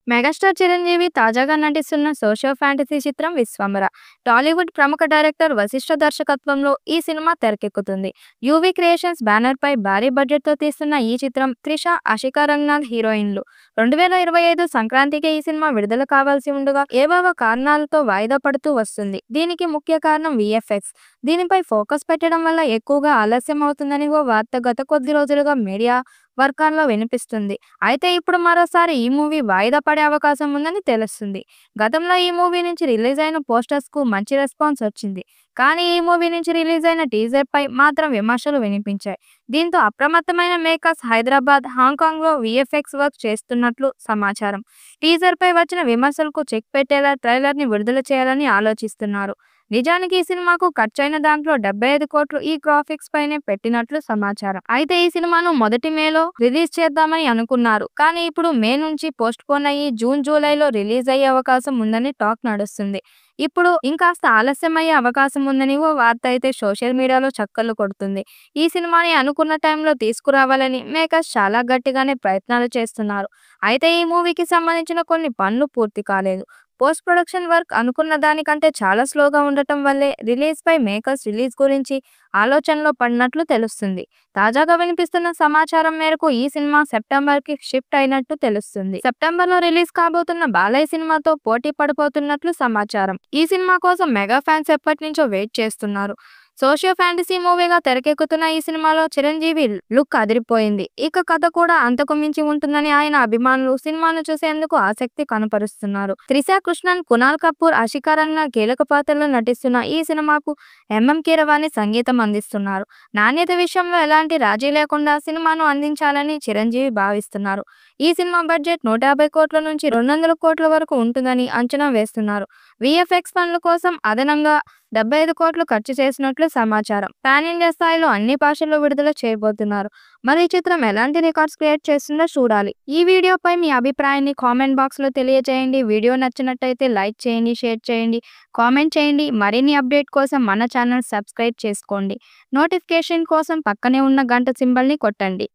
Megastar Chiranjeevi తాజాగా నటిస్తున్న socio fantasy చిత్రం 'విశ్వంబర'. టాలీవుడ్ ప్రముఖ డైరెక్టర్ వశిష్ఠ దర్శకత్వంలో ఈ సినిమా తెరకెక్కుతుంది. యూవీ క్రియేషన్స్ బ్యానర్పై భారీ బడ్జెట్తో తీస్తున్న ఈ చిత్రం త్రిష, ఆషికా రంగనాథ్ హీరోయిన్లు. 2025 సంక్రాంతికి ఈ సినిమా విడుదల కావాల్సి ఉండగా ఏవేవో కారణాలతో వాయిదా పడుతూ వస్తుంది. దీనికి ముఖ్య కారణం వీఎఫ్ఎక్స్. దీనిపై ఫోకస్ పెట్టడం వల్ల ఎక్కువగా ఆలస్యం అవుతుందని ఓ వార్త గత కొద్ది రోజులుగా మీడియా వర్గాల్లో వినిపిస్తుంది. అయితే ఇప్పుడు మరోసారి ఈ మూవీ వాయిదా పడే అవకాశం ఉందని తెలుస్తుంది. గతంలో ఈ మూవీ నుంచి రిలీజ్ అయిన పోస్టర్స్ కు మంచి రెస్పాన్స్ వచ్చింది. కానీ ఈ మూవీ నుంచి రిలీజ్ అయిన టీజర్ పై మాత్రం విమర్శలు వినిపించాయి. దీంతో అప్రమత్తమైన మేకర్స్ హైదరాబాద్, హాంకాంగ్ లో విఎఫ్ఎక్స్ వర్క్ చేస్తున్నట్లు సమాచారం. టీజర్ పై వచ్చిన విమర్శలకు చెక్ పెట్టేలా ట్రైలర్ ని విడుదల చేయాలని ఆలోచిస్తున్నారు. నిజానికి ఈ సినిమాకు ఖర్చైన దాంట్లో 75 కోట్లు ఈ గ్రాఫిక్స్ పైనే పెట్టినట్లు సమాచారం. అయితే ఈ సినిమాను మొదటి మేలో రిలీజ్ చేద్దామని అనుకున్నారు. కానీ ఇప్పుడు మే నుంచి పోస్ట్ పోన్ అయ్యి జూన్, జూలైలో రిలీజ్ అయ్యే అవకాశం ఉందని టాక్ నడుస్తుంది. ఇప్పుడు ఇంకాస్త ఆలస్యమయ్యే అవకాశం ఉందని ఓ వార్త అయితే సోషల్ మీడియాలో చక్కర్లు కొడుతుంది. ఈ సినిమాని అనుకున్న టైంలో తీసుకురావాలని మేకర్స్ చాలా గట్టిగానే ప్రయత్నాలు చేస్తున్నారు. అయితే ఈ మూవీకి సంబంధించిన కొన్ని పనులు పూర్తి కాలేదు. పోస్ట్ ప్రొడక్షన్ వర్క్ అనుకున్న దానికంటే చాలా స్లోగా ఉండటం వల్లే రిలీజ్ పై మేకర్స్ రిలీజ్ గురించి ఆలోచనలో పడినట్లు తెలుస్తుంది. తాజాగా వినిపిస్తున్న సమాచారం మేరకు ఈ సినిమా సెప్టెంబర్ కి షిఫ్ట్ అయినట్టు తెలుస్తుంది. సెప్టెంబర్ లో రిలీజ్ కాబోతున్న బాలయ్య సినిమాతో పోటీ పడిపోతున్నట్లు సమాచారం. ఈ సినిమా కోసం మెగా ఫ్యాన్స్ ఎప్పటి నుంచో వెయిట్ చేస్తున్నారు. సోషియో ఫ్యాంటసీ మూవీగా తెరకెక్కుతున్న ఈ సినిమాలో చిరంజీవి లుక్ అదిరిపోయింది. ఇక కథ కూడా అంతకు మించి ఉంటుందని ఆయన అభిమానులు సినిమాను చూసేందుకు ఆసక్తి కనపరుస్తున్నారు. త్రిష కృష్ణన్, కునాల్ కపూర్, ఆషికా రంగనాథ్ కీలక పాత్రలో నటిస్తున్న ఈ సినిమాకు ఎంఎం కీరవాణి సంగీతం అందిస్తున్నారు. నాణ్యత విషయంలో ఎలాంటి రాజీ లేకుండా సినిమాను అందించాలని చిరంజీవి భావిస్తున్నారు. ఈ సినిమా బడ్జెట్ 150 కోట్ల నుంచి 200 కోట్ల వరకు ఉంటుందని అంచనా వేస్తున్నారు. విఎఫ్ఎక్స్ పనుల కోసం అదనంగా 75 కోట్లు ఖర్చు చేసినట్లు సమాచారం. పాన్ ఇండియా స్థాయిలో అన్ని భాషల్లో విడుదల చేయబోతున్నారు. మరి ఈ చిత్రం ఎలాంటి రికార్డ్స్ క్రియేట్ చేస్తుందో చూడాలి. ఈ వీడియోపై మీ అభిప్రాయాన్ని కామెంట్ బాక్స్ లో తెలియజేయండి. వీడియో నచ్చినట్టయితే లైక్ చేయండి, షేర్ చేయండి, కామెంట్ చేయండి. మరిన్ని అప్డేట్ కోసం మన ఛానల్ సబ్స్క్రైబ్ చేసుకోండి. నోటిఫికేషన్ కోసం పక్కనే ఉన్న గంట సింబల్ ని కొట్టండి.